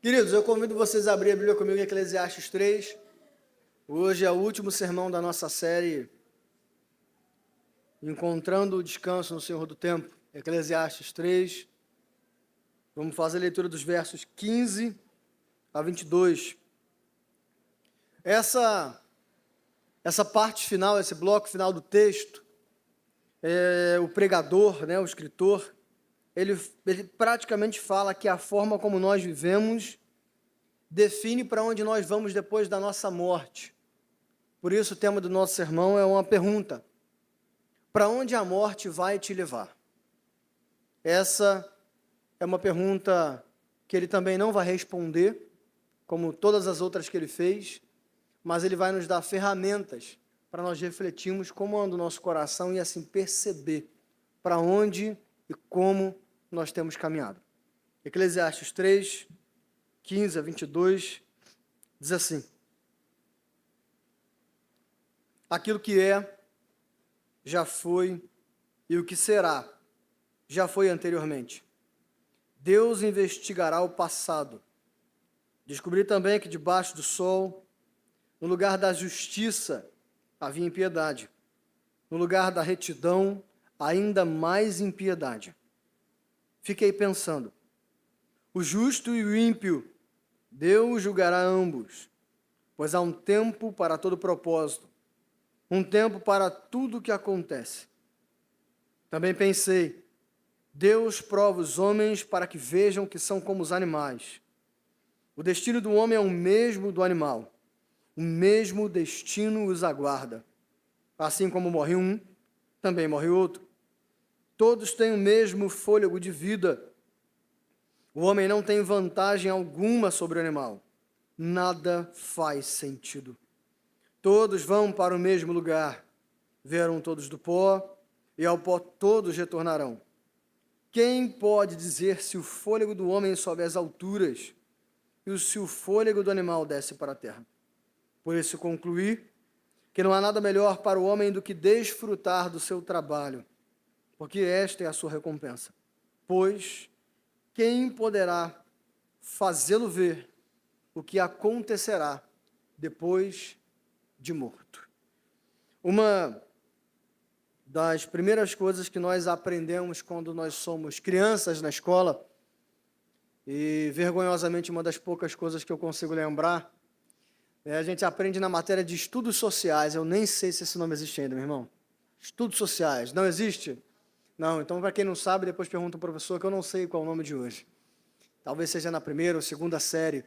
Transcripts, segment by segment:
Queridos, eu convido vocês a abrir a Bíblia comigo em Eclesiastes 3. Hoje é o último sermão da nossa série Encontrando o Descanso no Senhor do Tempo. Eclesiastes 3. Vamos fazer a leitura dos versos 15 a 22. Essa parte final, esse bloco final do texto, o pregador, o escritor, ele praticamente fala que a forma como nós vivemos define para onde nós vamos depois da nossa morte. Por isso o tema do nosso sermão é uma pergunta: para onde a morte vai te levar? Essa é uma pergunta que ele também não vai responder, como todas as outras que ele fez, mas ele vai nos dar ferramentas para nós refletirmos como anda o nosso coração e assim perceber para onde e como nós temos caminhado. Eclesiastes 3, 15 a 22, diz assim: aquilo que é, já foi, e o que será, já foi anteriormente. Deus investigará o passado. Descobri também que debaixo do sol, no lugar da justiça, havia impiedade. No lugar da retidão, ainda mais impiedade. Fiquei pensando: o justo e o ímpio, Deus julgará ambos, pois há um tempo para todo propósito, um tempo para tudo o que acontece. Também pensei: Deus prova os homens para que vejam que são como os animais. O destino do homem é o mesmo do animal. O mesmo destino os aguarda. Assim como morre um, também morre outro. Todos têm o mesmo fôlego de vida. O homem não tem vantagem alguma sobre o animal. Nada faz sentido. Todos vão para o mesmo lugar. Vieram todos do pó, e ao pó todos retornarão. Quem pode dizer se o fôlego do homem sobe às alturas e se o fôlego do animal desce para a terra? Por isso concluí que não há nada melhor para o homem do que desfrutar do seu trabalho, porque esta é a sua recompensa. Pois quem poderá fazê-lo ver o que acontecerá depois de morto? Uma das primeiras coisas que nós aprendemos quando nós somos crianças na escola, e vergonhosamente uma das poucas coisas que eu consigo lembrar, a gente aprende na matéria de estudos sociais. Eu nem sei se esse nome existe ainda, meu irmão. Estudos sociais, não existe? Não, então para quem não sabe, depois pergunta ao professor, que eu não sei qual é o nome de hoje. Talvez seja na primeira ou segunda série.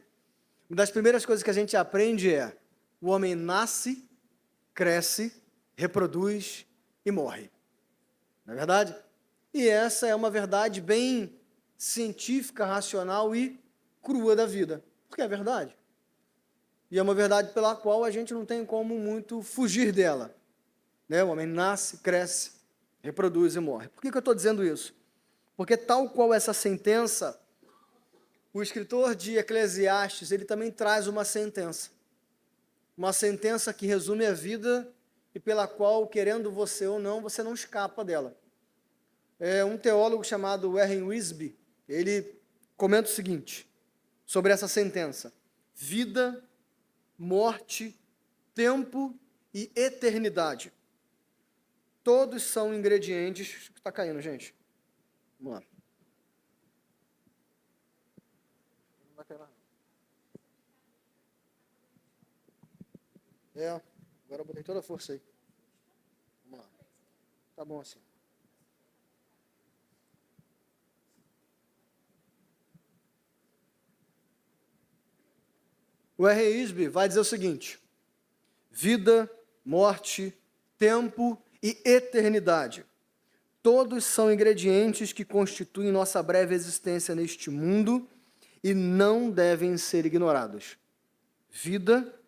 Uma das primeiras coisas que a gente aprende é: o homem nasce, cresce, reproduz e morre. Não é verdade? E essa é uma verdade bem científica, racional e crua da vida. Porque é verdade. E é uma verdade pela qual a gente não tem como muito fugir dela. O homem nasce, cresce, reproduz e morre. Por que eu estou dizendo isso? Porque tal qual essa sentença, o escritor de Eclesiastes, ele também traz uma sentença. Uma sentença que resume a vida e pela qual, querendo você ou não, você não escapa dela. Um teólogo chamado Warren Wiersbe, ele comenta o seguinte sobre essa sentença: vida, morte, tempo e eternidade. Todos são ingredientes... Está caindo, gente. Vamos lá. Não vai cair mais. Agora eu botei toda a força aí. Vamos lá. Tá bom assim. O R. Wiersbe vai dizer o seguinte: vida, morte, tempo e eternidade. Todos são ingredientes que constituem nossa breve existência neste mundo e não devem ser ignorados. Vida,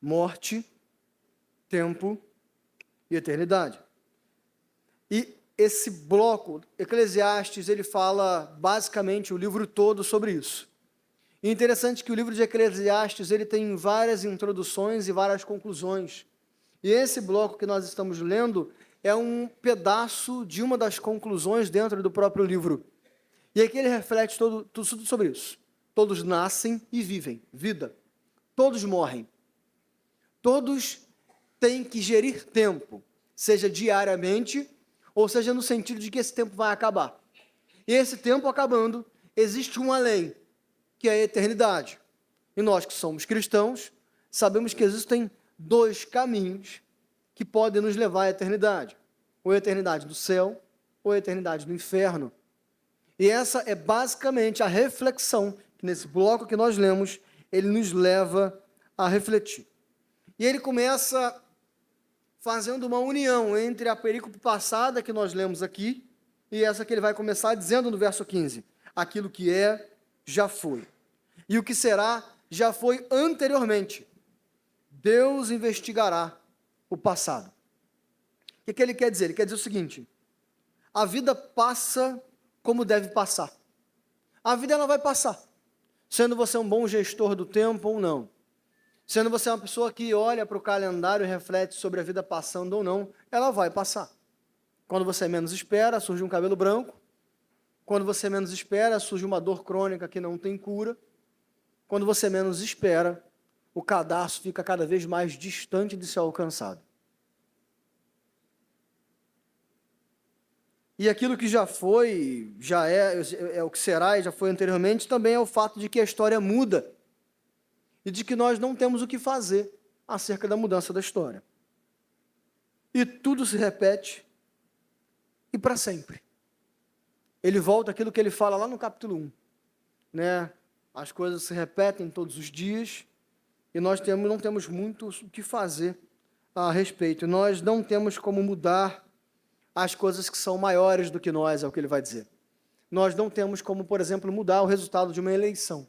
morte, tempo e eternidade. E esse bloco, Eclesiastes, ele fala basicamente o livro todo sobre isso. E é interessante que o livro de Eclesiastes, ele tem várias introduções e várias conclusões. E esse bloco que nós estamos lendo é um pedaço de uma das conclusões dentro do próprio livro. E aqui ele reflete tudo sobre isso. Todos nascem e vivem vida. Todos morrem. Todos têm que gerir tempo, seja diariamente, ou seja no sentido de que esse tempo vai acabar. E esse tempo acabando, existe um além, que é a eternidade. E nós que somos cristãos, sabemos que existem dois caminhos que podem nos levar à eternidade. Ou a eternidade do céu, ou a eternidade do inferno. E essa é basicamente a reflexão que nesse bloco que nós lemos, ele nos leva a refletir. E ele começa fazendo uma união entre a perícope passada que nós lemos aqui e essa que ele vai começar dizendo no verso 15: aquilo que é, já foi. E o que será, já foi anteriormente. Deus investigará o passado. O que ele quer dizer? Ele quer dizer o seguinte: a vida passa como deve passar. A vida ela vai passar, sendo você um bom gestor do tempo ou não. Sendo você uma pessoa que olha para o calendário e reflete sobre a vida passando ou não, ela vai passar. Quando você menos espera, surge um cabelo branco. Quando você menos espera, surge uma dor crônica que não tem cura. Quando você menos espera, o cadastro fica cada vez mais distante de ser alcançado. E aquilo que já foi, já é o que será e já foi anteriormente, também é o fato de que a história muda e de que nós não temos o que fazer acerca da mudança da história. E tudo se repete e para sempre. Ele volta àquilo que ele fala lá no capítulo 1, né? As coisas se repetem todos os dias e nós não temos muito o que fazer a respeito. Nós não temos como mudar as coisas que são maiores do que nós, é o que ele vai dizer. Nós não temos como, por exemplo, mudar o resultado de uma eleição.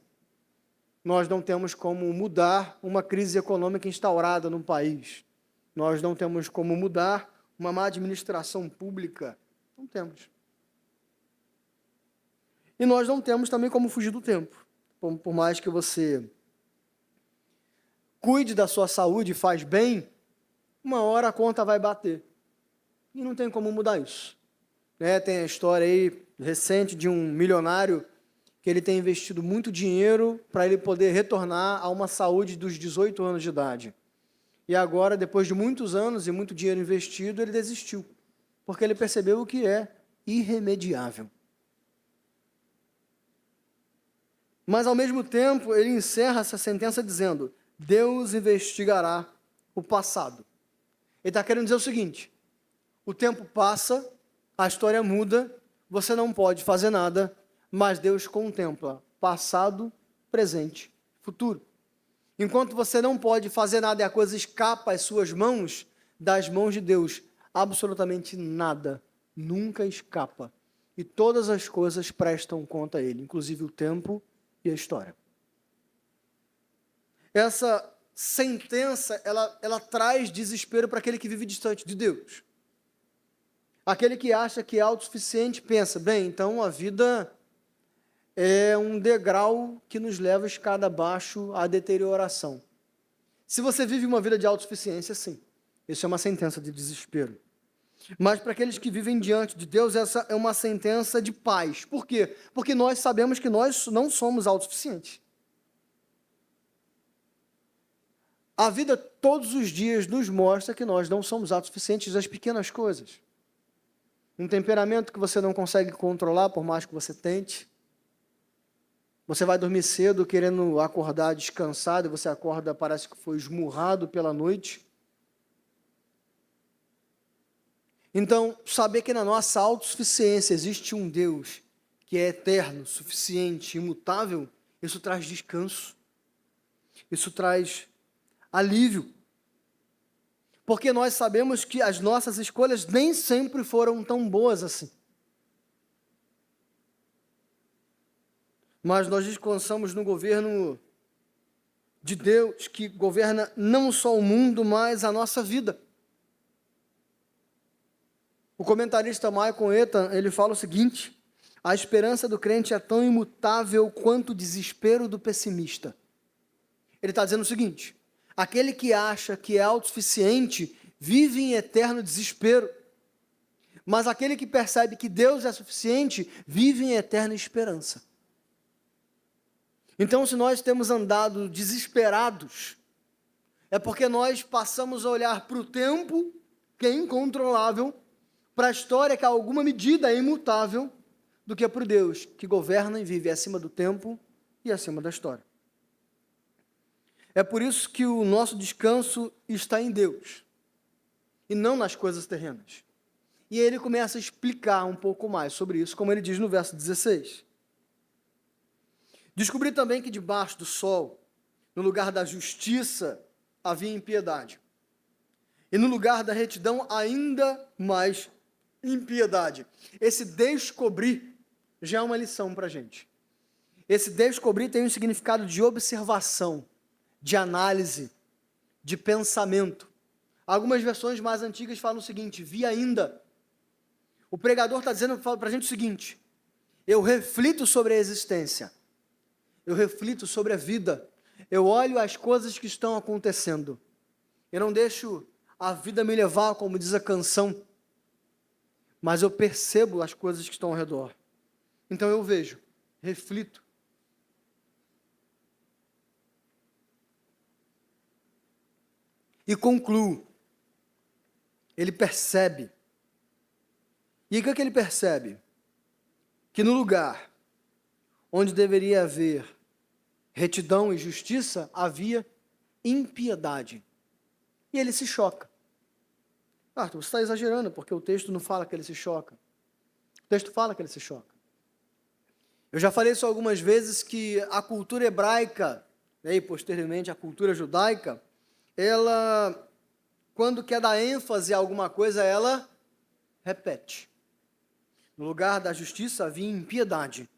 Nós não temos como mudar uma crise econômica instaurada num país. Nós não temos como mudar uma má administração pública. Não temos. E nós não temos também como fugir do tempo. Por mais que você cuide da sua saúde e faz bem, uma hora a conta vai bater. E não tem como mudar isso. Tem a história aí recente de um milionário que ele tem investido muito dinheiro para ele poder retornar a uma saúde dos 18 anos de idade. E agora, depois de muitos anos e muito dinheiro investido, ele desistiu, porque ele percebeu o que é irremediável. Mas, ao mesmo tempo, ele encerra essa sentença dizendo: Deus investigará o passado. Ele está querendo dizer o seguinte: o tempo passa, a história muda, você não pode fazer nada, mas Deus contempla passado, presente, futuro. Enquanto você não pode fazer nada e a coisa escapa às suas mãos, das mãos de Deus, absolutamente nada nunca escapa. E todas as coisas prestam conta a Ele, inclusive o tempo e a história. Essa sentença, ela traz desespero para aquele que vive distante de Deus. Aquele que acha que é autossuficiente pensa: bem, então a vida é um degrau que nos leva escada abaixo à deterioração. Se você vive uma vida de autossuficiência, sim, isso é uma sentença de desespero. Mas para aqueles que vivem diante de Deus, essa é uma sentença de paz. Por quê? Porque nós sabemos que nós não somos autossuficientes. A vida todos os dias nos mostra que nós não somos autossuficientes das pequenas coisas. Um temperamento que você não consegue controlar, por mais que você tente. Você vai dormir cedo querendo acordar descansado, e você acorda, parece que foi esmurrado pela noite. Então, saber que na nossa autossuficiência existe um Deus que é eterno, suficiente, imutável, isso traz descanso. Isso traz alívio. Porque nós sabemos que as nossas escolhas nem sempre foram tão boas assim. Mas nós descansamos no governo de Deus, que governa não só o mundo, mas a nossa vida. O comentarista Michael Ethan, ele fala o seguinte: a esperança do crente é tão imutável quanto o desespero do pessimista. Ele está dizendo o seguinte: aquele que acha que é autossuficiente vive em eterno desespero, mas aquele que percebe que Deus é suficiente vive em eterna esperança. Então, se nós temos andado desesperados, é porque nós passamos a olhar para o tempo, que é incontrolável, para a história, que a alguma medida é imutável, do que para o Deus, que governa e vive acima do tempo e acima da história. É por isso que o nosso descanso está em Deus, e não nas coisas terrenas. E aí ele começa a explicar um pouco mais sobre isso, como ele diz no verso 16. Descobri também que debaixo do sol, no lugar da justiça, havia impiedade. E no lugar da retidão, ainda mais impiedade. Esse descobrir já é uma lição para a gente. Esse descobrir tem um significado de observação, de análise, de pensamento. Algumas versões mais antigas falam o seguinte: vi ainda. O pregador está dizendo para a gente o seguinte: eu reflito sobre a existência, eu reflito sobre a vida, eu olho as coisas que estão acontecendo, eu não deixo a vida me levar, como diz a canção, mas eu percebo as coisas que estão ao redor. Então eu vejo, reflito. E concluo. Ele percebe. E o que é que ele percebe? Que no lugar onde deveria haver retidão e justiça, havia impiedade. E ele se choca. Arthur, você está exagerando, porque o texto não fala que ele se choca. O texto fala que ele se choca. Eu já falei isso algumas vezes, que a cultura hebraica, né, e posteriormente a cultura judaica, ela, quando quer dar ênfase a alguma coisa, ela repete. No lugar da justiça havia impiedade.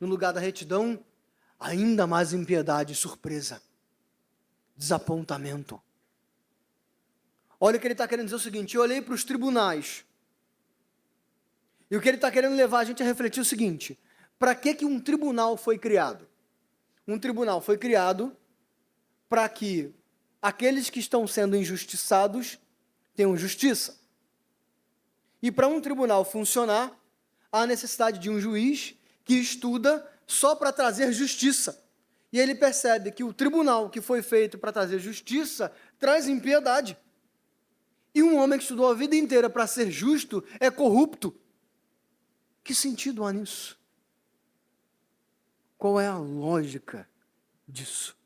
No lugar da retidão, ainda mais impiedade e surpresa. Desapontamento. Olha o que ele está querendo dizer o seguinte: eu olhei para os tribunais. E o que ele está querendo levar a gente a refletir é o seguinte: para que um tribunal foi criado? Um tribunal foi criado para que aqueles que estão sendo injustiçados tenham justiça. E para um tribunal funcionar, há necessidade de um juiz que estuda só para trazer justiça. E ele percebe que o tribunal que foi feito para trazer justiça traz impiedade. E um homem que estudou a vida inteira para ser justo é corrupto. Que sentido há nisso? Qual é a lógica disso?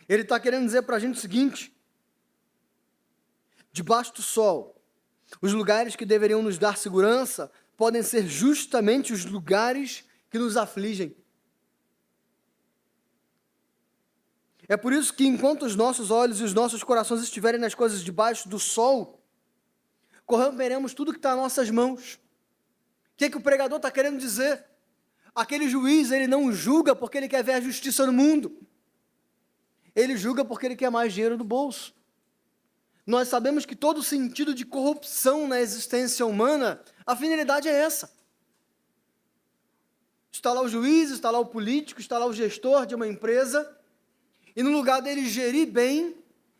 Ele está querendo dizer para a gente o seguinte: debaixo do sol, os lugares que deveriam nos dar segurança podem ser justamente os lugares que nos afligem. É por isso que, enquanto os nossos olhos e os nossos corações estiverem nas coisas debaixo do sol, corromperemos tudo que está em nossas mãos. O que é que o pregador está querendo dizer? Aquele juiz, ele não julga porque ele quer ver a justiça no mundo. Ele julga porque ele quer mais dinheiro no bolso. Nós sabemos que todo sentido de corrupção na existência humana, a finalidade é essa. Está lá o juiz, está lá o político, está lá o gestor de uma empresa, e no lugar dele gerir bem,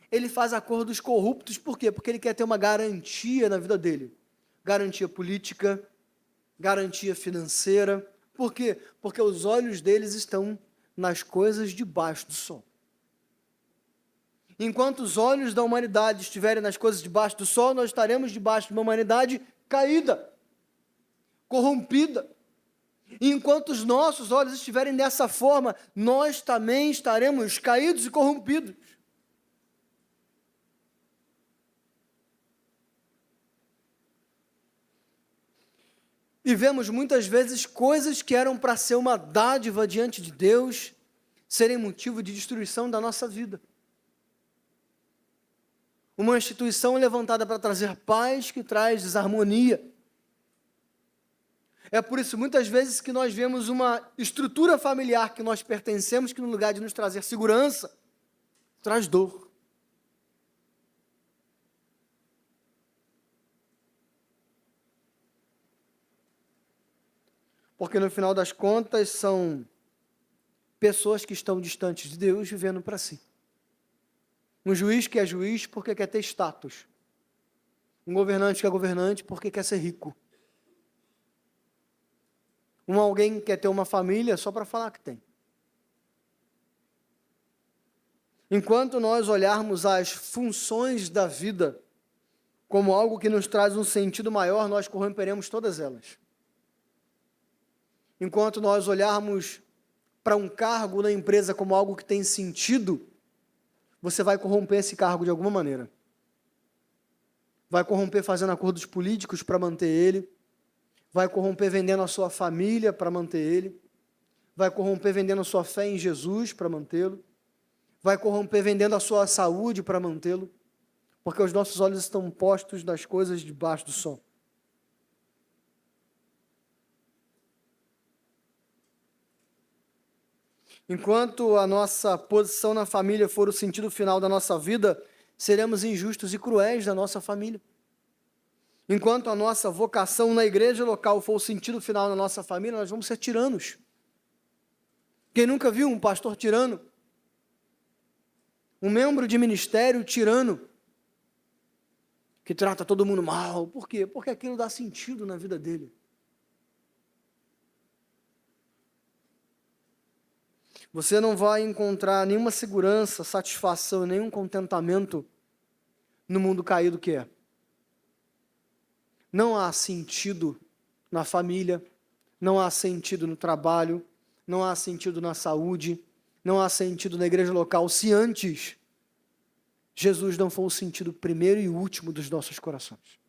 ele faz acordos corruptos. Por quê? Porque ele quer ter uma garantia na vida dele. Garantia política, garantia financeira. Por quê? Porque os olhos deles estão nas coisas debaixo do sol. Enquanto os olhos da humanidade estiverem nas coisas debaixo do sol, nós estaremos debaixo de uma humanidade caída, corrompida. E enquanto os nossos olhos estiverem dessa forma, nós também estaremos caídos e corrompidos. E vemos muitas vezes coisas que eram para ser uma dádiva diante de Deus, serem motivo de destruição da nossa vida. Uma instituição levantada para trazer paz, que traz desarmonia. É por isso, muitas vezes, que nós vemos uma estrutura familiar que nós pertencemos, que no lugar de nos trazer segurança, traz dor. Porque no final das contas são pessoas que estão distantes de Deus vivendo para si. Um juiz que é juiz porque quer ter status. Um governante que é governante porque quer ser rico. Alguém quer ter uma família só para falar que tem. Enquanto nós olharmos as funções da vida como algo que nos traz um sentido maior, nós corromperemos todas elas. Enquanto nós olharmos para um cargo na empresa como algo que tem sentido, você vai corromper esse cargo de alguma maneira. Vai corromper fazendo acordos políticos para manter ele, vai corromper vendendo a sua família para manter ele, vai corromper vendendo a sua fé em Jesus para mantê-lo, vai corromper vendendo a sua saúde para mantê-lo, porque os nossos olhos estão postos nas coisas debaixo do sol. Enquanto a nossa posição na família for o sentido final da nossa vida, seremos injustos e cruéis da nossa família. Enquanto a nossa vocação na igreja local for o sentido final da nossa família, nós vamos ser tiranos. Quem nunca viu um pastor tirano? Um membro de ministério tirano, que trata todo mundo mal. Por quê? Porque aquilo dá sentido na vida dele. Você não vai encontrar nenhuma segurança, satisfação, nenhum contentamento no mundo caído que é. Não há sentido na família, não há sentido no trabalho, não há sentido na saúde, não há sentido na igreja local, se antes Jesus não for o sentido primeiro e último dos nossos corações.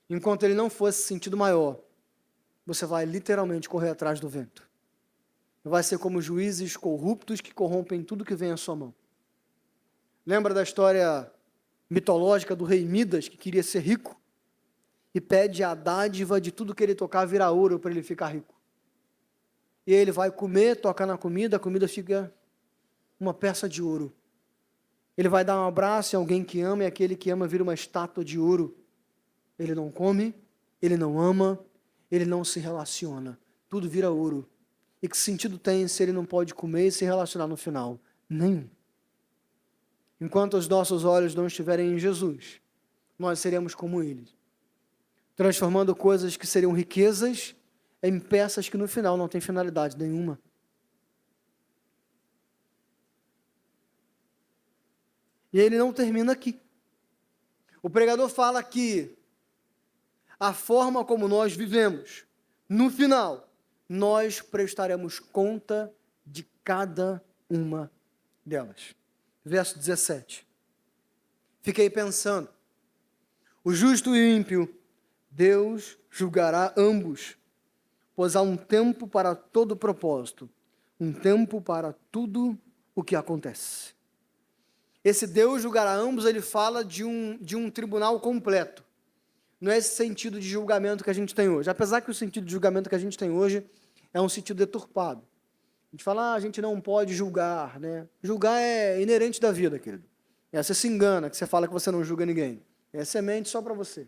Enquanto ele não for esse sentido maior, você vai literalmente correr atrás do vento. Vai ser como juízes corruptos que corrompem tudo que vem à sua mão. Lembra da história mitológica do rei Midas, que queria ser rico e pede a dádiva de tudo que ele tocar virar ouro para ele ficar rico. E ele vai comer, toca na comida, a comida fica uma peça de ouro. Ele vai dar um abraço em alguém que ama e aquele que ama vira uma estátua de ouro. Ele não come, ele não ama, ele não se relaciona. Tudo vira ouro. E que sentido tem se ele não pode comer e se relacionar no final? Nenhum. Enquanto os nossos olhos não estiverem em Jesus, nós seremos como ele, transformando coisas que seriam riquezas em peças que no final não têm finalidade nenhuma. E ele não termina aqui. O pregador fala que a forma como nós vivemos, no final, nós prestaremos conta de cada uma delas. Verso 17. Fiquei pensando, o justo e o ímpio, Deus julgará ambos, pois há um tempo para todo propósito, um tempo para tudo o que acontece. Esse Deus julgará ambos, ele fala de um tribunal completo. Não é esse sentido de julgamento que a gente tem hoje. Apesar que o sentido de julgamento que a gente tem hoje é um sentido deturpado. A gente fala, a gente não pode julgar, né? Julgar é inerente da vida, querido. Você se engana, que você fala que você não julga ninguém. É semente só para você.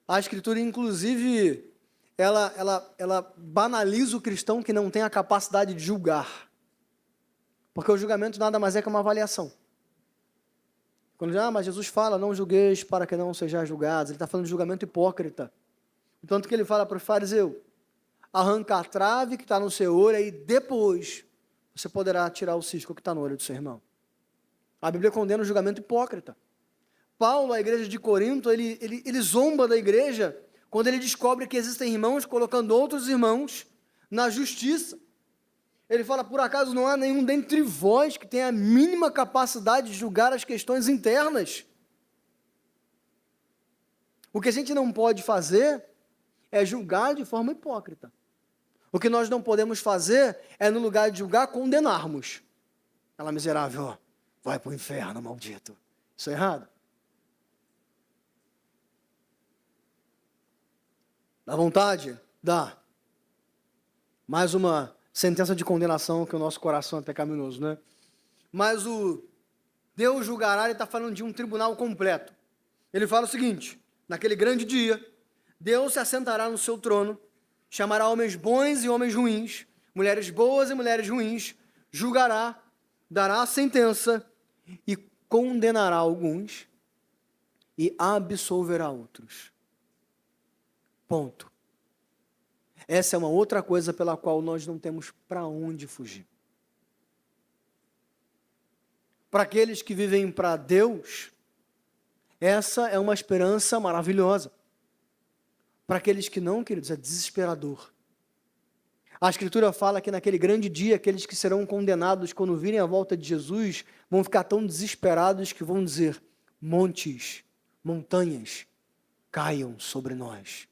A Escritura, inclusive, ela banaliza o cristão que não tem a capacidade de julgar. Porque o julgamento nada mais é que uma avaliação. Quando diz, mas Jesus fala, não julgueis para que não sejais julgados. Ele está falando de julgamento hipócrita. Tanto que ele fala para o fariseu, arranca a trave que está no seu olho e depois você poderá tirar o cisco que está no olho do seu irmão. A Bíblia condena o julgamento hipócrita. Paulo, a igreja de Corinto, ele zomba da igreja quando ele descobre que existem irmãos colocando outros irmãos na justiça. Ele fala, por acaso não há nenhum dentre vós que tenha a mínima capacidade de julgar as questões internas? O que a gente não pode fazer é julgar de forma hipócrita. O que nós não podemos fazer é, no lugar de julgar, condenarmos. Ela miserável, ó, vai para o inferno, maldito. Isso é errado. Dá vontade? Dá. Mais uma sentença de condenação que o nosso coração é pecaminoso, né? Mas o Deus julgará, ele está falando de um tribunal completo. Ele fala o seguinte, naquele grande dia, Deus se assentará no seu trono, chamará homens bons e homens ruins, mulheres boas e mulheres ruins, julgará, dará a sentença e condenará alguns e absolverá outros. Ponto. Essa é uma outra coisa pela qual nós não temos para onde fugir. Para aqueles que vivem para Deus, essa é uma esperança maravilhosa. Para aqueles que não, queridos, é desesperador. A Escritura fala que naquele grande dia, aqueles que serão condenados quando virem a volta de Jesus, vão ficar tão desesperados que vão dizer: montes, montanhas, caiam sobre nós,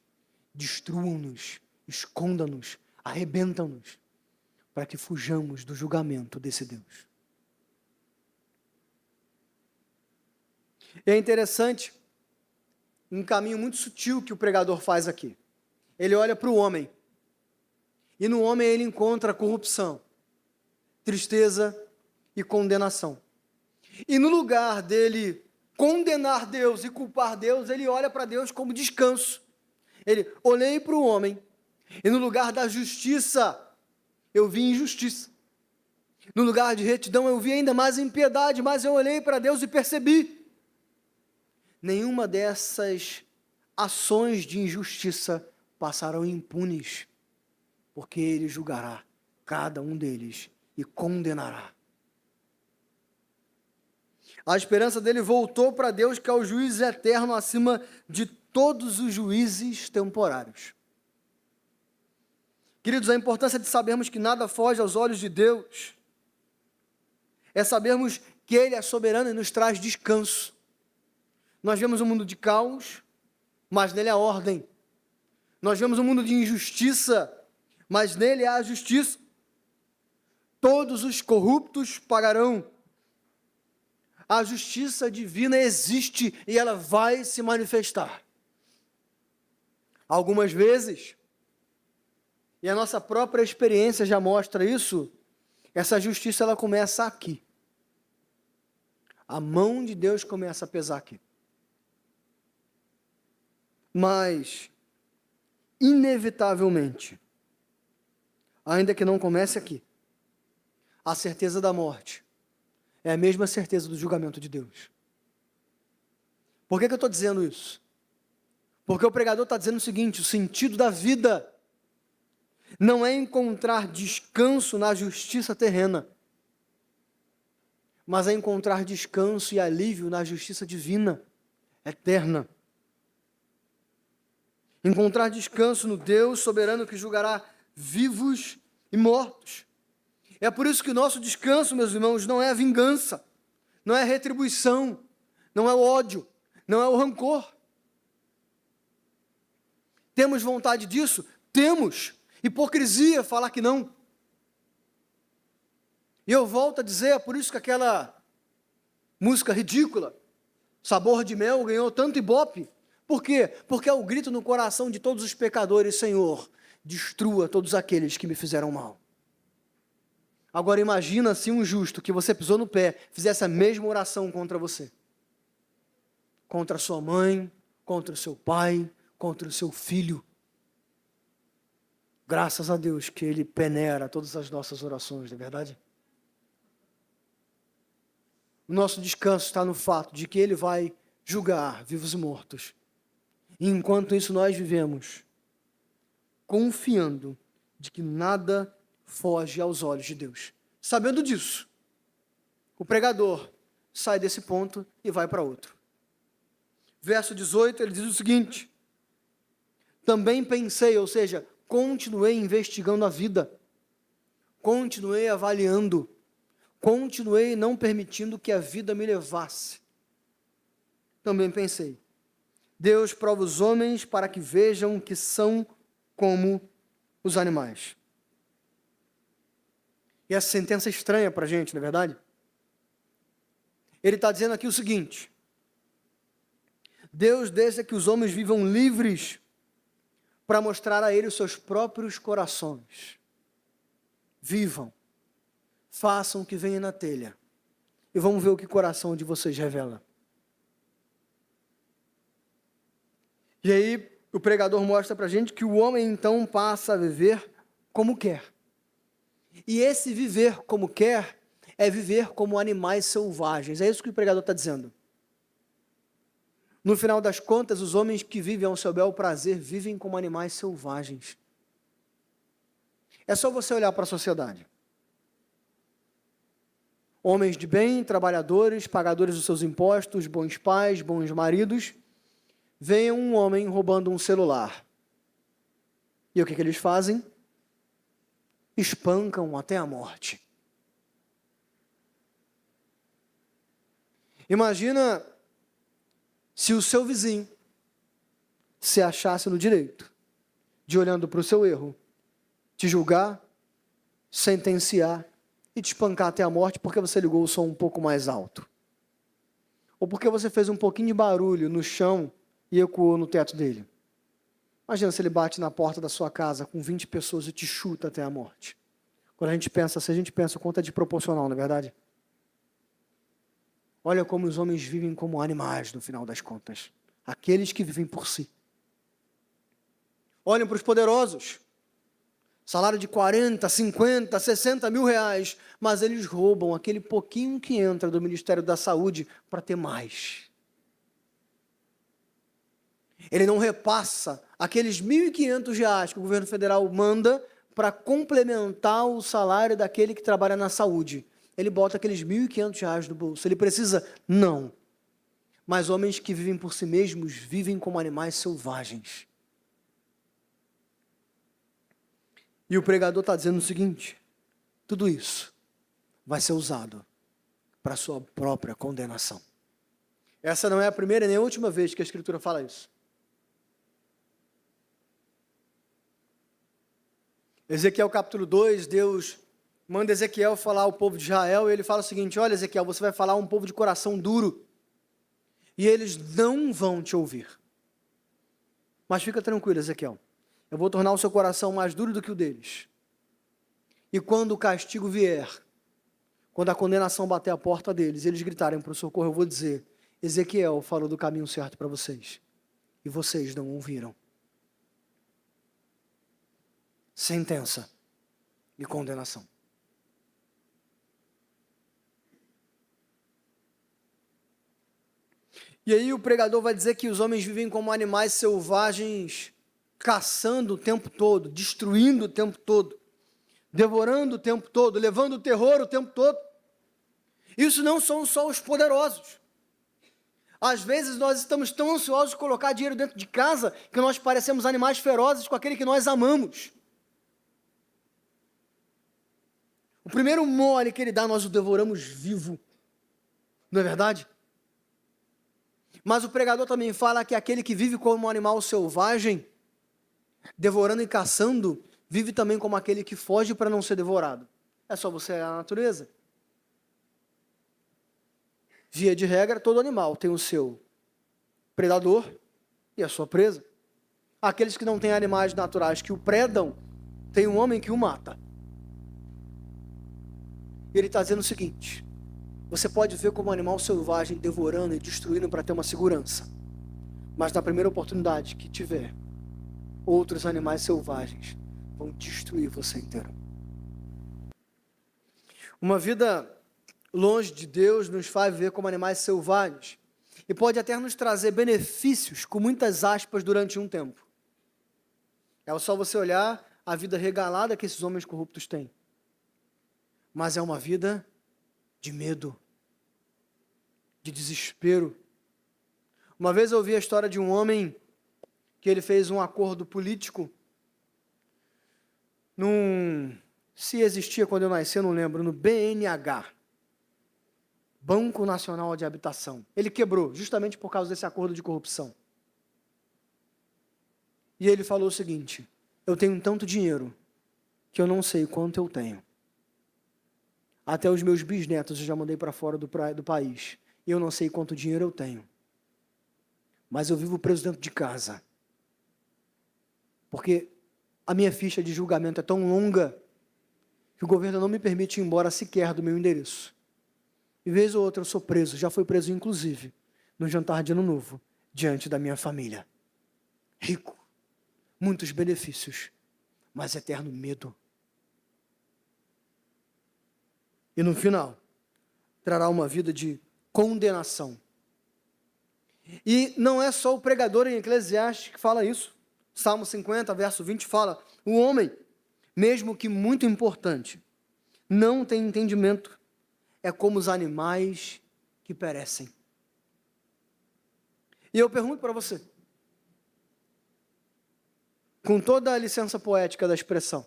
destruam-nos, escondam-nos, arrebentam-nos, para que fujamos do julgamento desse Deus. E é interessante, um caminho muito sutil que o pregador faz aqui. Ele olha para o homem, e no homem ele encontra corrupção, tristeza e condenação. E no lugar dele condenar Deus e culpar Deus, ele olha para Deus como descanso. Ele: olhei para o homem, e no lugar da justiça, eu vi injustiça. No lugar de retidão, eu vi ainda mais impiedade, mas eu olhei para Deus e percebi: nenhuma dessas ações de injustiça passarão impunes, porque Ele julgará cada um deles e condenará. A esperança dele voltou para Deus, que é o juiz eterno acima de todos os juízes temporários. Queridos, a importância de sabermos que nada foge aos olhos de Deus é sabermos que Ele é soberano e nos traz descanso. Nós vemos um mundo de caos, mas nele há ordem. Nós vemos um mundo de injustiça, mas nele há justiça. Todos os corruptos pagarão. A justiça divina existe e ela vai se manifestar. Algumas vezes, e a nossa própria experiência já mostra isso, essa justiça ela começa aqui. A mão de Deus começa a pesar aqui. Mas, inevitavelmente, ainda que não comece aqui, a certeza da morte é a mesma certeza do julgamento de Deus. Por que eu estou dizendo isso? Porque o pregador está dizendo o seguinte: o sentido da vida não é encontrar descanso na justiça terrena, mas é encontrar descanso e alívio na justiça divina, eterna. Encontrar descanso no Deus soberano que julgará vivos e mortos. É por isso que o nosso descanso, meus irmãos, não é a vingança, não é a retribuição, não é o ódio, não é o rancor. Temos vontade disso? Temos. Hipocrisia falar que não. E eu volto a dizer, é por isso que aquela música ridícula, Sabor de Mel, ganhou tanto ibope. Por quê? Porque é o grito no coração de todos os pecadores: Senhor, destrua todos aqueles que me fizeram mal. Agora imagina se um justo que você pisou no pé fizesse a mesma oração contra você. Contra a sua mãe, contra o seu pai, contra o seu filho. Graças a Deus que Ele peneira todas as nossas orações, não é verdade? O nosso descanso está no fato de que Ele vai julgar vivos e mortos. E enquanto isso nós vivemos confiando de que nada foge aos olhos de Deus. Sabendo disso, o pregador sai desse ponto e vai para outro. Verso 18, ele diz o seguinte: também pensei, ou seja, continuei investigando a vida, continuei avaliando, continuei não permitindo que a vida me levasse. Também pensei: Deus prova os homens para que vejam que são como os animais. E essa sentença é estranha para a gente, não é verdade? Ele está dizendo aqui o seguinte: Deus deixa que os homens vivam livres para mostrar a Ele os seus próprios corações. Vivam, façam o que venha na telha, e vamos ver o que o coração de vocês revela. E aí, o pregador mostra para a gente que o homem então passa a viver como quer. E esse viver como quer é viver como animais selvagens. É isso que o pregador está dizendo. No final das contas, os homens que vivem ao seu bel prazer vivem como animais selvagens. É só você olhar para a sociedade. Homens de bem, trabalhadores, pagadores dos seus impostos, bons pais, bons maridos, veem um homem roubando um celular. E o que eles fazem? Espancam até a morte. Imagina se o seu vizinho se achasse no direito de, olhando para o seu erro, te julgar, sentenciar e te espancar até a morte porque você ligou o som um pouco mais alto. Ou porque você fez um pouquinho de barulho no chão e ecoou no teto dele. Imagina se ele bate na porta da sua casa com 20 pessoas e te chuta até a morte. Quando a gente pensa, se a gente pensa, o quanto é desproporcional, não é verdade? Olha como os homens vivem como animais, no final das contas. Aqueles que vivem por si. Olhem para os poderosos. Salário de 40, 50, 60 mil reais. Mas eles roubam aquele pouquinho que entra do Ministério da Saúde para ter mais. Ele não repassa aqueles 1.500 reais que o governo federal manda para complementar o salário daquele que trabalha na saúde. Ele bota aqueles 1.500 reais no bolso. Ele precisa? Não. Mas homens que vivem por si mesmos vivem como animais selvagens. E o pregador está dizendo o seguinte: tudo isso vai ser usado para a sua própria condenação. Essa não é a primeira nem a última vez que a Escritura fala isso. Ezequiel capítulo 2, Deus manda Ezequiel falar ao povo de Israel, e ele fala o seguinte: olha, Ezequiel, você vai falar a um povo de coração duro, e eles não vão te ouvir. Mas fica tranquilo, Ezequiel, eu vou tornar o seu coração mais duro do que o deles. E quando o castigo vier, quando a condenação bater a porta deles, eles gritarem para o socorro, eu vou dizer: Ezequiel falou do caminho certo para vocês, e vocês não ouviram. Sentença e condenação. E aí o pregador vai dizer que os homens vivem como animais selvagens, caçando o tempo todo, destruindo o tempo todo, devorando o tempo todo, levando o terror o tempo todo. Isso não são só os poderosos. Às vezes nós estamos tão ansiosos de colocar dinheiro dentro de casa que nós parecemos animais ferozes com aquele que nós amamos. O primeiro mole que ele dá, nós o devoramos vivo. Não é verdade? Mas o pregador também fala que aquele que vive como um animal selvagem, devorando e caçando, vive também como aquele que foge para não ser devorado. É só você olhar a natureza. Via de regra, todo animal tem o seu predador e a sua presa. Aqueles que não têm animais naturais que o predam, tem um homem que o mata. E ele está dizendo o seguinte: você pode ver como um animal selvagem devorando e destruindo para ter uma segurança. Mas na primeira oportunidade que tiver, outros animais selvagens vão destruir você inteiro. Uma vida longe de Deus nos faz viver como animais selvagens. E pode até nos trazer benefícios, com muitas aspas, durante um tempo. É só você olhar a vida regalada que esses homens corruptos têm. Mas é uma vida de medo, de desespero. Uma vez eu ouvi a história de um homem que ele fez um acordo político se existia quando eu nasci, eu não lembro, no BNH, Banco Nacional de Habitação. Ele quebrou, justamente por causa desse acordo de corrupção. E ele falou o seguinte: eu tenho tanto dinheiro que eu não sei quanto eu tenho. Até os meus bisnetos eu já mandei para fora do país. E eu não sei quanto dinheiro eu tenho. Mas eu vivo preso dentro de casa. Porque a minha ficha de julgamento é tão longa que o governo não me permite ir embora sequer do meu endereço. E vez ou outra eu sou preso, já fui preso inclusive, no jantar de Ano Novo, diante da minha família. Rico, muitos benefícios, mas eterno medo. E no final, trará uma vida de condenação. E não é só o pregador em Eclesiastes que fala isso. Salmo 50, verso 20 fala: o homem mesmo que muito importante, não tem entendimento, é como os animais que perecem. E eu pergunto para você, com toda a licença poética da expressão,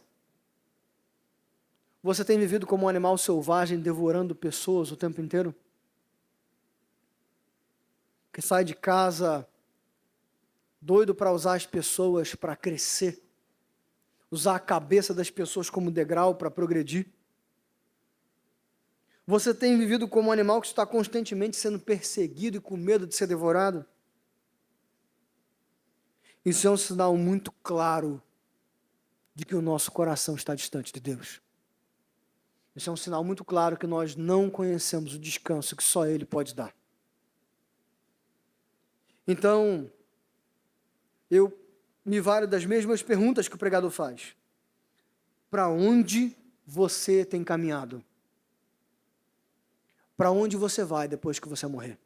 você tem vivido como um animal selvagem devorando pessoas o tempo inteiro? Que sai de casa doido para usar as pessoas para crescer, usar a cabeça das pessoas como degrau para progredir? Você tem vivido como um animal que está constantemente sendo perseguido e com medo de ser devorado? Isso é um sinal muito claro de que o nosso coração está distante de Deus. Isso é um sinal muito claro que nós não conhecemos o descanso que só Ele pode dar. Então, eu me valho das mesmas perguntas que o pregador faz. Para onde você tem caminhado? Para onde você vai depois que você morrer?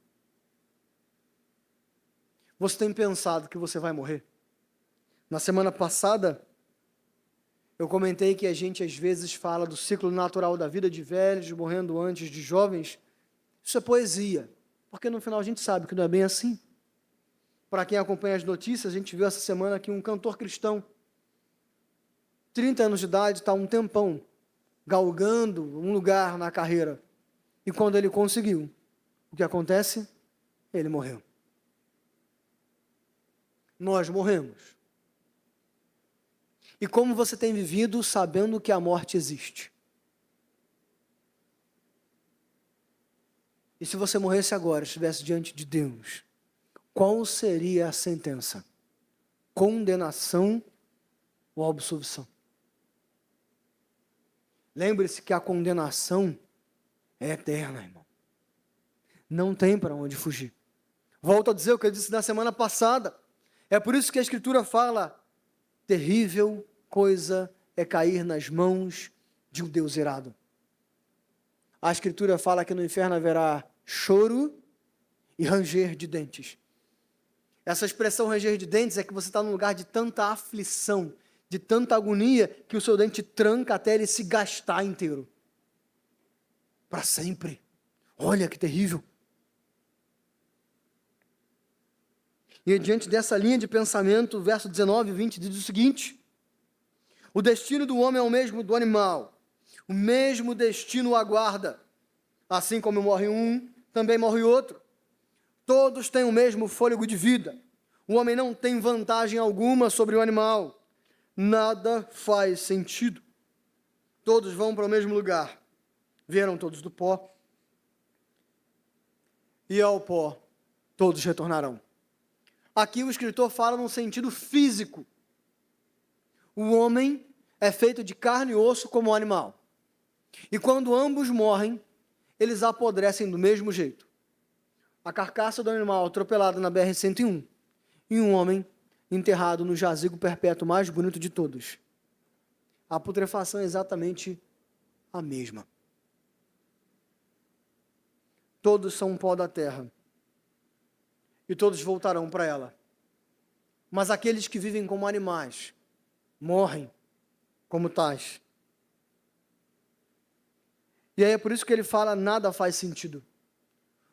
Você tem pensado que você vai morrer? Na semana passada, eu comentei que a gente às vezes fala do ciclo natural da vida de velhos, morrendo antes de jovens. Isso é poesia, porque no final a gente sabe que não é bem assim. Para quem acompanha as notícias, a gente viu essa semana que um cantor cristão, 30 anos de idade, está um tempão galgando um lugar na carreira. E quando ele conseguiu, o que acontece? Ele morreu. Nós morremos. E como você tem vivido sabendo que a morte existe? E se você morresse agora, estivesse diante de Deus, qual seria a sentença? Condenação ou absolvição? Lembre-se que a condenação é eterna, irmão. Não tem para onde fugir. Volto a dizer o que eu disse na semana passada. É por isso que a Escritura fala: terrível coisa é cair nas mãos de um Deus irado. A Escritura fala que no inferno haverá choro e ranger de dentes. Essa expressão ranger de dentes é que você está num lugar de tanta aflição, de tanta agonia, que o seu dente tranca até ele se gastar inteiro. Para sempre. Olha que terrível. E diante dessa linha de pensamento, o verso 19 e 20 diz o seguinte: o destino do homem é o mesmo do animal, o mesmo destino o aguarda. Assim como morre um, também morre outro. Todos têm o mesmo fôlego de vida. O homem não tem vantagem alguma sobre o animal. Nada faz sentido. Todos vão para o mesmo lugar. Vieram todos do pó, e ao pó todos retornarão. Aqui o escritor fala num sentido físico. O homem é feito de carne e osso como o animal. E quando ambos morrem, eles apodrecem do mesmo jeito. A carcaça do animal atropelada na BR-101 e um homem enterrado no jazigo perpétuo mais bonito de todos. A putrefação é exatamente a mesma. Todos são um pó da terra. E todos voltarão para ela. Mas aqueles que vivem como animais, morrem como tais. E aí é por isso que ele fala, nada faz sentido.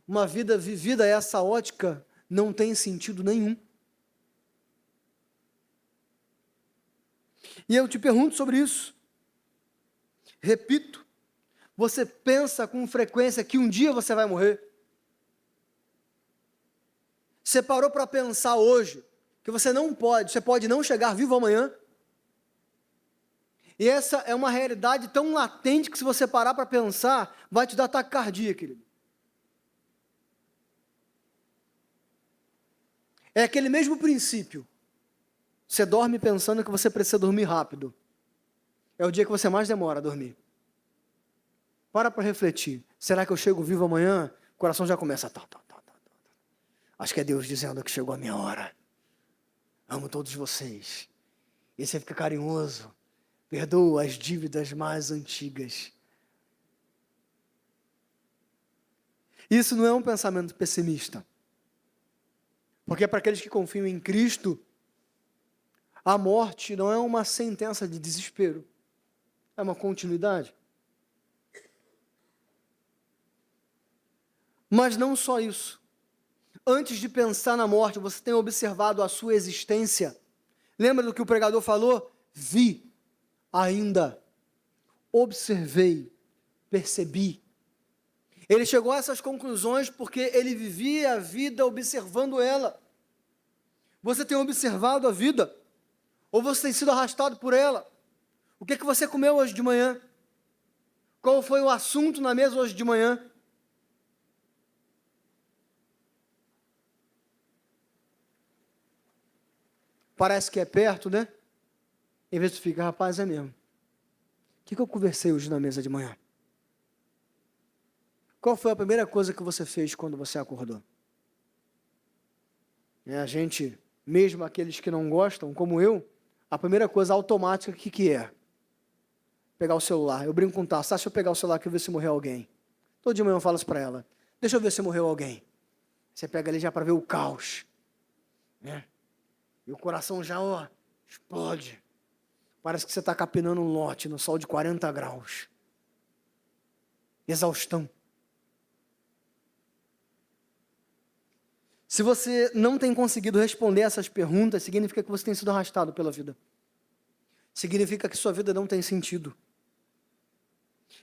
Uma vida vivida essa ótica não tem sentido nenhum. E eu te pergunto sobre isso. Repito, você pensa com frequência que um dia você vai morrer? Você parou para pensar hoje que você pode não chegar vivo amanhã? E essa é uma realidade tão latente que se você parar para pensar, vai te dar taquicardia, querido. É aquele mesmo princípio. Você dorme pensando que você precisa dormir rápido. É o dia que você mais demora a dormir. Para refletir. Será que eu chego vivo amanhã? O coração já começa. Acho que é Deus dizendo que chegou a minha hora. Amo todos vocês. E você fica carinhoso. Perdoa as dívidas mais antigas. Isso não é um pensamento pessimista. Porque para aqueles que confiam em Cristo, a morte não é uma sentença de desespero. É uma continuidade. Mas não só isso. Antes de pensar na morte, você tem observado a sua existência. Lembra do que o pregador falou? Vi, ainda, observei, percebi. Ele chegou a essas conclusões porque ele vivia a vida observando ela. Você tem observado a vida? Ou você tem sido arrastado por ela? O que você comeu hoje de manhã? Qual foi o assunto na mesa hoje de manhã? Parece que é perto, né? Em vez de ficar, rapaz, é mesmo. O que eu conversei hoje na mesa de manhã? Qual foi a primeira coisa que você fez quando você acordou? A gente, mesmo aqueles que não gostam, como eu, a primeira coisa automática, o que é? Pegar o celular. Eu brinco com o Tasso, se eu pegar o celular que eu ver se morreu alguém. Todo dia manhã eu falo isso para ela. Deixa eu ver se morreu alguém. Você pega ali já para ver o caos. Né? E o coração já, explode. Parece que você está capinando um lote no sol de 40 graus. Exaustão. Se você não tem conseguido responder essas perguntas, significa que você tem sido arrastado pela vida. Significa que sua vida não tem sentido.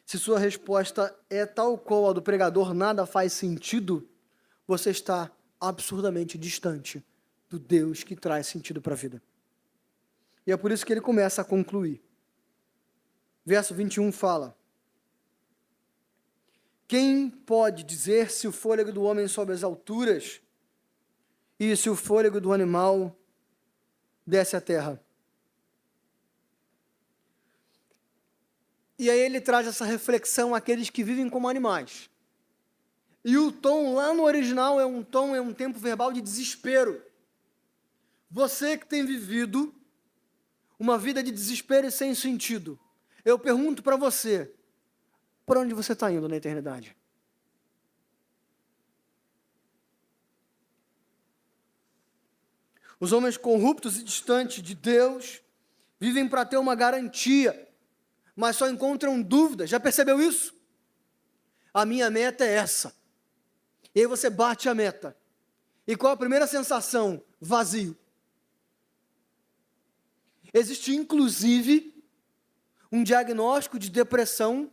Se sua resposta é tal qual a do pregador, nada faz sentido, você está absurdamente distante do Deus que traz sentido para a vida. E é por isso que ele começa a concluir. Verso 21 fala: quem pode dizer se o fôlego do homem sobe às alturas e se o fôlego do animal desce à terra? E aí ele traz essa reflexão àqueles que vivem como animais. E o tom lá no original é um tempo verbal de desespero. Você que tem vivido uma vida de desespero e sem sentido, eu pergunto para você, por onde você está indo na eternidade? Os homens corruptos e distantes de Deus vivem para ter uma garantia, mas só encontram dúvidas. Já percebeu isso? A minha meta é essa. E aí você bate a meta. E qual a primeira sensação? Vazio. Existe, inclusive, um diagnóstico de depressão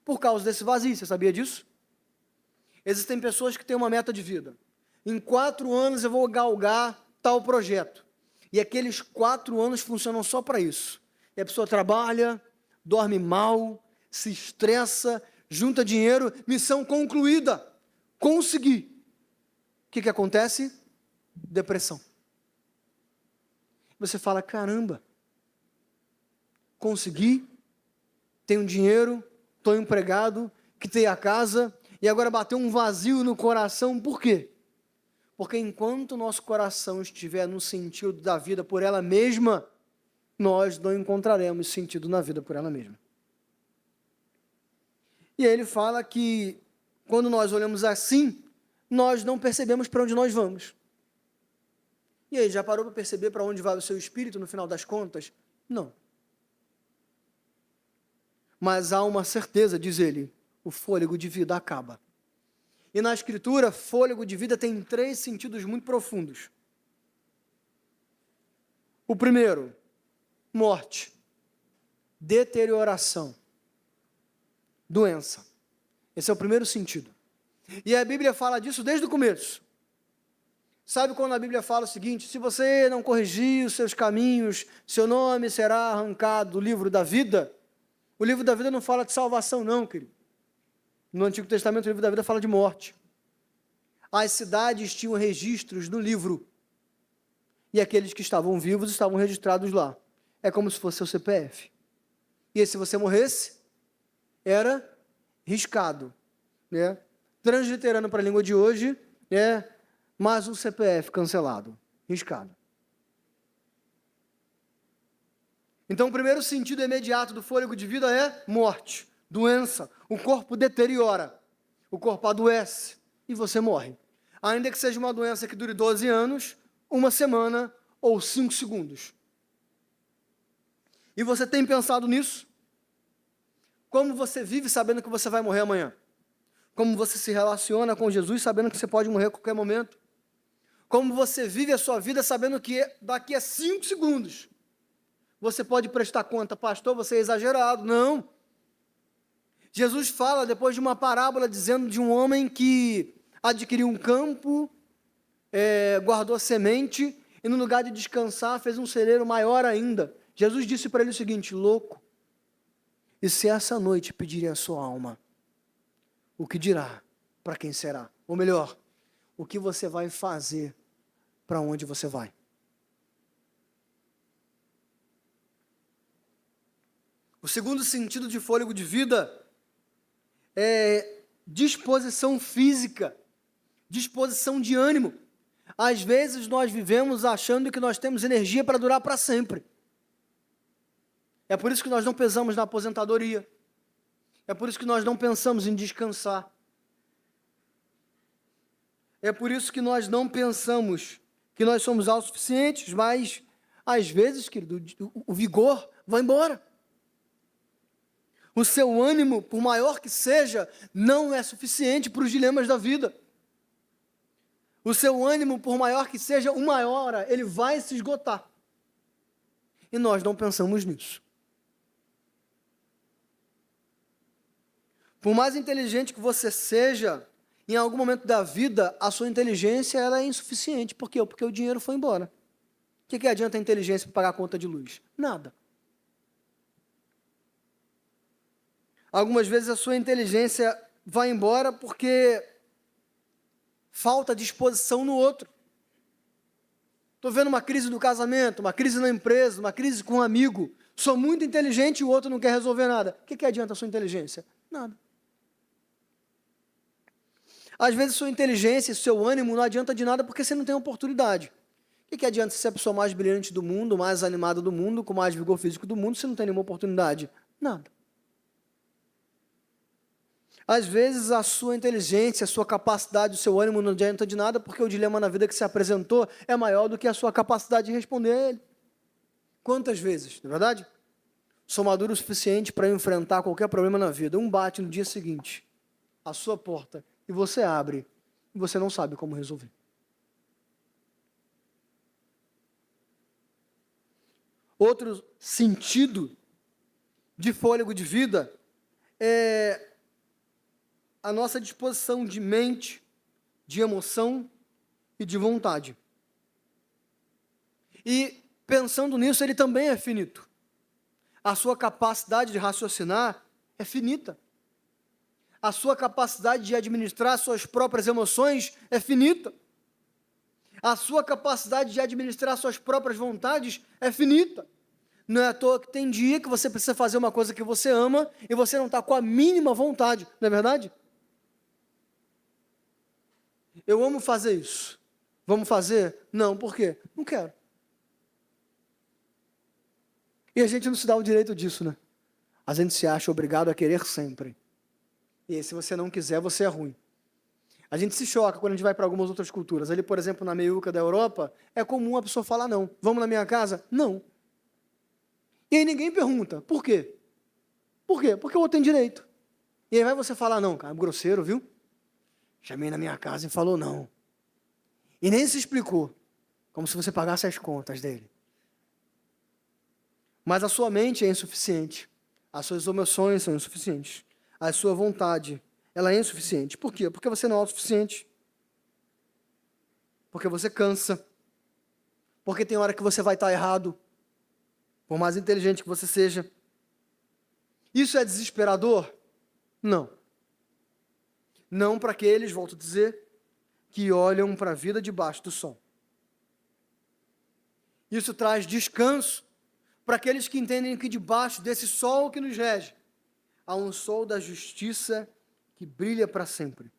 por causa desse vazio. Você sabia disso? Existem pessoas que têm uma meta de vida. Em 4 anos eu vou galgar tal projeto. E aqueles 4 anos funcionam só para isso. E a pessoa trabalha, dorme mal, se estressa, junta dinheiro, missão concluída. Consegui. O que acontece? Depressão. Você fala, caramba, consegui, tenho dinheiro, estou empregado, quitei a casa, e agora bateu um vazio no coração. Por quê? Porque enquanto o nosso coração estiver no sentido da vida por ela mesma, nós não encontraremos sentido na vida por ela mesma. E aí ele fala que, quando nós olhamos assim, nós não percebemos para onde nós vamos. E aí, já parou para perceber para onde vai o seu espírito no final das contas? Não. Mas há uma certeza, diz ele, o fôlego de vida acaba. E na Escritura, fôlego de vida tem 3 sentidos muito profundos. O primeiro, morte, deterioração, doença. Esse é o primeiro sentido. E a Bíblia fala disso desde o começo. Sabe quando a Bíblia fala o seguinte: se você não corrigir os seus caminhos, seu nome será arrancado do livro da vida? O livro da vida não fala de salvação não, querido. No Antigo Testamento, o livro da vida fala de morte. As cidades tinham registros no livro. E aqueles que estavam vivos estavam registrados lá. É como se fosse seu CPF. E aí, se você morresse, era riscado. Né? Transliterando para a língua de hoje, mais um CPF cancelado, riscado. Então, o primeiro sentido imediato do fôlego de vida é morte, doença. O corpo deteriora, o corpo adoece e você morre. Ainda que seja uma doença que dure 12 anos, 1 semana ou 5 segundos. E você tem pensado nisso? Como você vive sabendo que você vai morrer amanhã? Como você se relaciona com Jesus sabendo que você pode morrer a qualquer momento? Como você vive a sua vida sabendo que daqui a 5 segundos você pode prestar conta? Pastor, você é exagerado. Não. Jesus fala depois de uma parábola dizendo de um homem que adquiriu um campo, guardou semente e no lugar de descansar fez um celeiro maior ainda. Jesus disse para ele o seguinte: louco, e se essa noite pedirem a sua alma, o que dirá? Para quem será? Ou melhor, o que você vai fazer? Para onde você vai? O segundo sentido de fôlego de vida é disposição física, disposição de ânimo. Às vezes nós vivemos achando que nós temos energia para durar para sempre. É por isso que nós não pensamos na aposentadoria. É por isso que nós não pensamos em descansar. É por isso que nós não pensamos que nós somos autossuficientes, mas às vezes, querido, o vigor vai embora. O seu ânimo, por maior que seja, não é suficiente para os dilemas da vida. O seu ânimo, por maior que seja, uma hora ele vai se esgotar. E nós não pensamos nisso. Por mais inteligente que você seja, em algum momento da vida, a sua inteligência ela é insuficiente. Por quê? Porque o dinheiro foi embora. O que adianta a inteligência para pagar a conta de luz? Nada. Algumas vezes a sua inteligência vai embora porque falta disposição no outro. Estou vendo uma crise no casamento, uma crise na empresa, uma crise com um amigo. Sou muito inteligente e o outro não quer resolver nada. O que adianta a sua inteligência? Nada. Às vezes sua inteligência, seu ânimo não adianta de nada porque você não tem oportunidade. O que adianta ser a pessoa mais brilhante do mundo, mais animada do mundo, com mais vigor físico do mundo, se não tem nenhuma oportunidade? Nada. Às vezes a sua inteligência, a sua capacidade, o seu ânimo não adianta de nada porque o dilema na vida que se apresentou é maior do que a sua capacidade de responder a ele. Quantas vezes, não é verdade? Sou maduro o suficiente para enfrentar qualquer problema na vida. Um bate no dia seguinte, a sua porta, e você abre, e você não sabe como resolver. Outro sentido de fôlego de vida é a nossa disposição de mente, de emoção e de vontade. E, pensando nisso, ele também é finito. A sua capacidade de raciocinar é finita. A sua capacidade de administrar suas próprias emoções é finita. A sua capacidade de administrar suas próprias vontades é finita. Não é à toa que tem dia que você precisa fazer uma coisa que você ama e você não está com a mínima vontade, não é verdade? Eu amo fazer isso. Vamos fazer? Não, por quê? Não quero. E a gente não se dá o direito disso, né? A gente se acha obrigado a querer sempre. E aí, se você não quiser, você é ruim. A gente se choca quando a gente vai para algumas outras culturas. Ali, por exemplo, na meiuca da Europa, é comum a pessoa falar não. Vamos na minha casa? Não. E aí ninguém pergunta, por quê? Por quê? Porque eu tenho direito. E aí vai você falar, não, cara, grosseiro, viu? Chamei na minha casa e falou não. E nem se explicou, como se você pagasse as contas dele. Mas a sua mente é insuficiente. As suas emoções são insuficientes. A sua vontade, ela é insuficiente. Por quê? Porque você não é autossuficiente. Porque você cansa. Porque tem hora que você vai estar errado. Por mais inteligente que você seja. Isso é desesperador? Não. Não para aqueles, volto a dizer, que olham para a vida debaixo do sol. Isso traz descanso para aqueles que entendem que debaixo desse sol que nos rege, há um sol da justiça que brilha para sempre.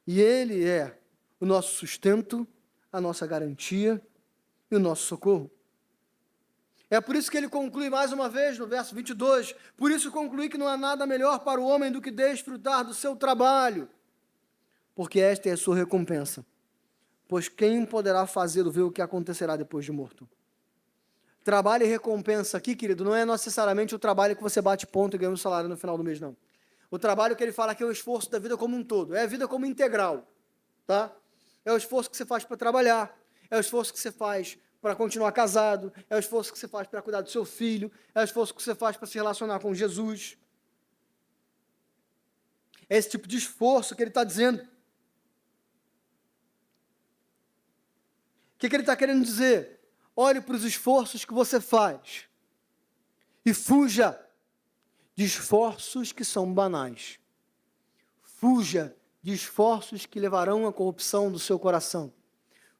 E ele é o nosso sustento, a nossa garantia e o nosso socorro. É por isso que ele conclui mais uma vez no verso 22, por isso conclui que não há nada melhor para o homem do que desfrutar do seu trabalho, porque esta é a sua recompensa. Pois quem poderá fazê-lo ver o que acontecerá depois de morto? Trabalho e recompensa aqui, querido, não é necessariamente o trabalho que você bate ponto e ganha um salário no final do mês, não. O trabalho que ele fala aqui é o esforço da vida como um todo, é a vida como integral, tá? É o esforço que você faz para trabalhar, é o esforço que você faz para continuar casado, é o esforço que você faz para cuidar do seu filho, é o esforço que você faz para se relacionar com Jesus. É esse tipo de esforço que ele está dizendo. O que ele está querendo dizer? Olhe para os esforços que você faz e fuja de esforços que são banais. Fuja de esforços que levarão à corrupção do seu coração.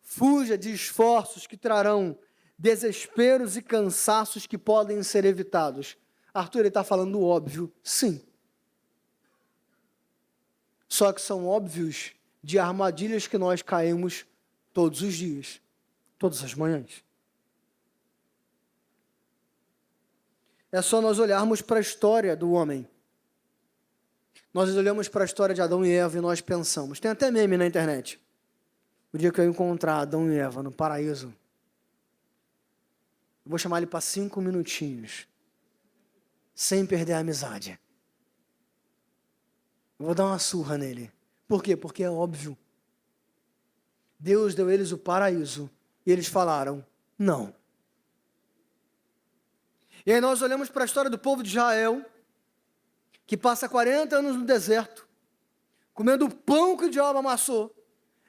Fuja de esforços que trarão desesperos e cansaços que podem ser evitados. Arthur, ele está falando óbvio, sim. Só que são óbvios de armadilhas que nós caímos todos os dias, todas as manhãs. É só nós olharmos para a história do homem. Nós olhamos para a história de Adão e Eva e nós pensamos. Tem até meme na internet. O dia que eu encontrar Adão e Eva no paraíso, eu vou chamar ele para 5 minutinhos, sem perder a amizade. Eu vou dar uma surra nele. Por quê? Porque é óbvio. Deus deu a eles o paraíso e eles falaram, não. E aí nós olhamos para a história do povo de Israel, que passa 40 anos no deserto, comendo o pão que o diabo amassou,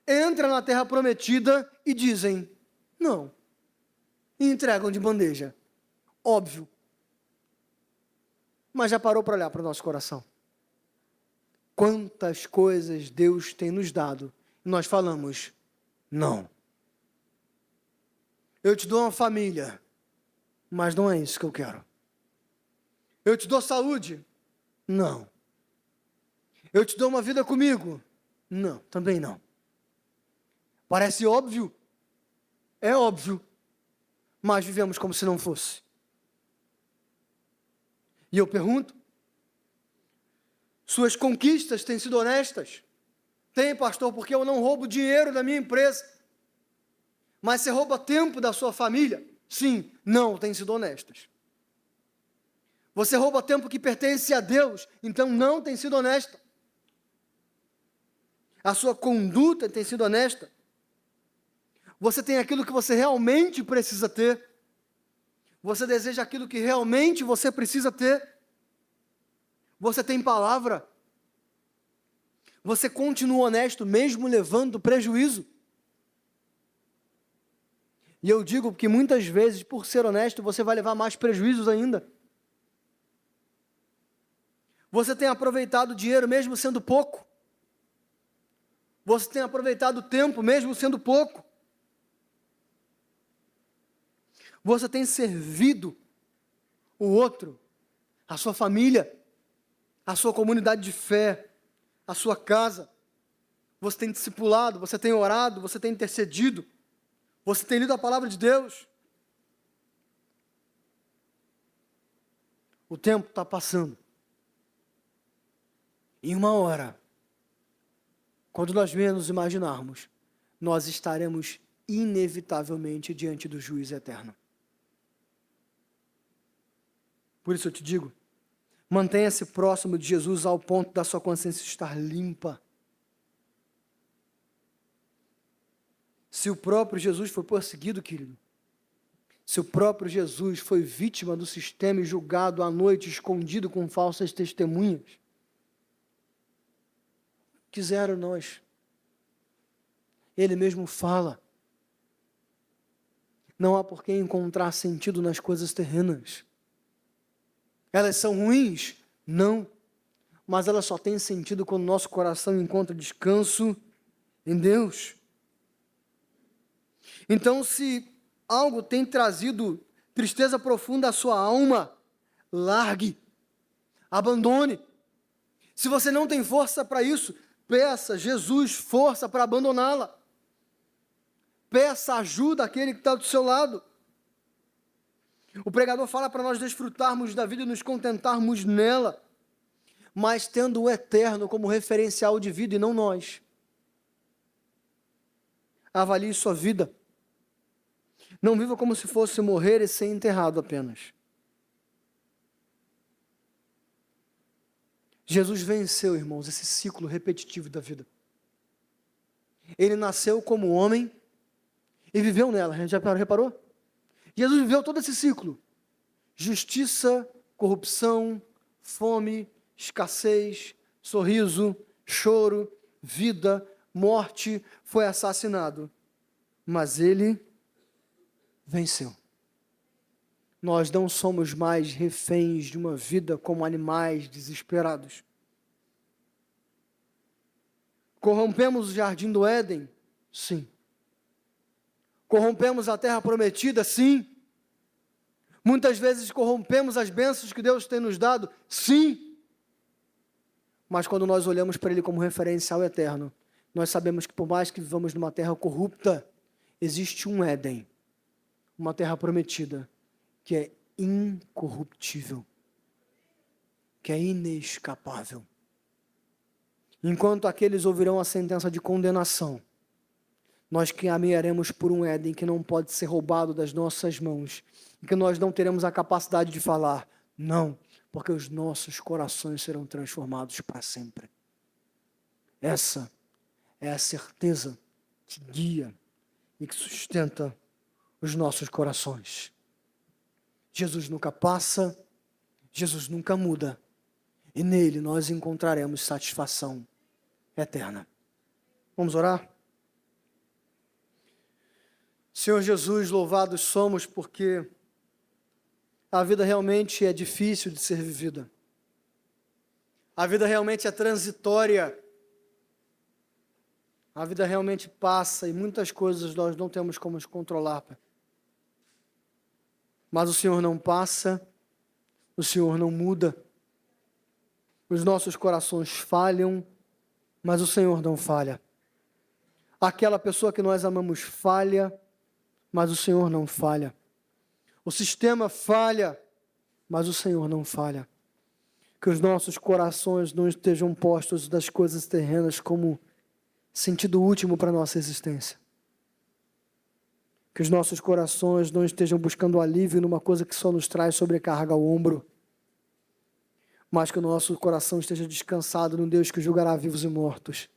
entra na terra prometida e dizem, não. E entregam de bandeja. Óbvio. Mas já parou para olhar para o nosso coração? Quantas coisas Deus tem nos dado e nós falamos, não. Eu te dou uma família, mas não é isso que eu quero. Eu te dou saúde? Não. Eu te dou uma vida comigo? Não, também não. Parece óbvio? É óbvio. Mas vivemos como se não fosse. E eu pergunto, suas conquistas têm sido honestas? Tem, pastor, porque eu não roubo dinheiro da minha empresa. Mas você rouba tempo da sua família? Sim, não, têm sido honestas. Você rouba tempo que pertence a Deus, então não tem sido honesta. A sua conduta tem sido honesta. Você tem aquilo que você realmente precisa ter. Você deseja aquilo que realmente você precisa ter. Você tem palavra. Você continua honesto mesmo levando prejuízo. E eu digo que muitas vezes, por ser honesto, você vai levar mais prejuízos ainda. Você tem aproveitado o dinheiro mesmo sendo pouco. Você tem aproveitado o tempo mesmo sendo pouco. Você tem servido o outro, a sua família, a sua comunidade de fé, a sua casa. Você tem discipulado, você tem orado, você tem intercedido. Você tem lido a palavra de Deus? O tempo está passando. Em uma hora, quando nós menos imaginarmos, nós estaremos inevitavelmente diante do juízo eterno. Por isso eu te digo, mantenha-se próximo de Jesus ao ponto da sua consciência estar limpa. Se o próprio Jesus foi perseguido, querido, se o próprio Jesus foi vítima do sistema e julgado à noite, escondido com falsas testemunhas, quiseram nós. Ele mesmo fala. Não há por que encontrar sentido nas coisas terrenas. Elas são ruins? Não. Mas elas só têm sentido quando nosso coração encontra descanso em Deus. Então, se algo tem trazido tristeza profunda à sua alma, largue, abandone. Se você não tem força para isso, peça a Jesus força para abandoná-la. Peça ajuda àquele que está do seu lado. O pregador fala para nós desfrutarmos da vida e nos contentarmos nela, mas tendo o eterno como referencial de vida e não nós. Avalie sua vida. Não viva como se fosse morrer e ser enterrado apenas. Jesus venceu, irmãos, esse ciclo repetitivo da vida. Ele nasceu como homem e viveu nela. A gente já reparou? Jesus viveu todo esse ciclo. Justiça, corrupção, fome, escassez, sorriso, choro, vida, morte, foi assassinado. Mas ele venceu. Nós não somos mais reféns de uma vida como animais desesperados. Corrompemos o jardim do Éden? Sim. Corrompemos a terra prometida? Sim. Muitas vezes corrompemos as bênçãos que Deus tem nos dado? Sim. Mas quando nós olhamos para Ele como referencial eterno, nós sabemos que por mais que vivamos numa terra corrupta, existe um Éden, uma terra prometida, que é incorruptível, que é inescapável. Enquanto aqueles ouvirão a sentença de condenação, nós caminharemos por um Éden que não pode ser roubado das nossas mãos, e que nós não teremos a capacidade de falar, não, porque os nossos corações serão transformados para sempre. Essa é a certeza que guia e que sustenta os nossos corações. Jesus nunca passa, Jesus nunca muda, e nele nós encontraremos satisfação eterna. Vamos orar? Senhor Jesus, louvados somos porque a vida realmente é difícil de ser vivida. A vida realmente é transitória. A vida realmente passa e muitas coisas nós não temos como controlar, Pai. Mas o Senhor não passa, o Senhor não muda. Os nossos corações falham, mas o Senhor não falha. Aquela pessoa que nós amamos falha, mas o Senhor não falha. O sistema falha, mas o Senhor não falha. Que os nossos corações não estejam postos das coisas terrenas como sentido último para a nossa existência. Que os nossos corações não estejam buscando alívio numa coisa que só nos traz sobrecarga ao ombro, mas que o nosso coração esteja descansado no Deus que julgará vivos e mortos.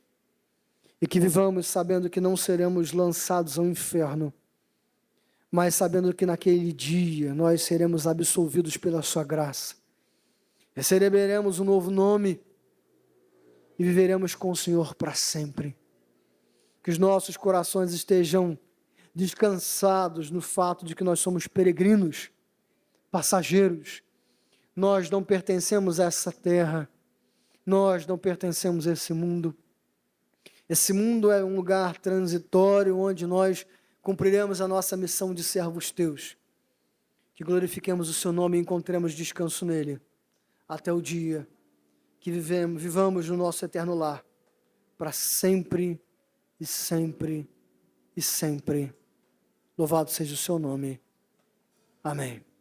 E que vivamos sabendo que não seremos lançados ao inferno, mas sabendo que naquele dia nós seremos absolvidos pela sua graça. Receberemos um novo nome e viveremos com o Senhor para sempre. Que os nossos corações estejam descansados no fato de que nós somos peregrinos, passageiros. Nós não pertencemos a essa terra, nós não pertencemos a esse mundo. Esse mundo é um lugar transitório onde nós cumpriremos a nossa missão de servos teus. Que glorifiquemos o seu nome e encontremos descanso nele, até o dia que vivamos no nosso eterno lar, para sempre e sempre e sempre. Louvado seja o seu nome. Amém.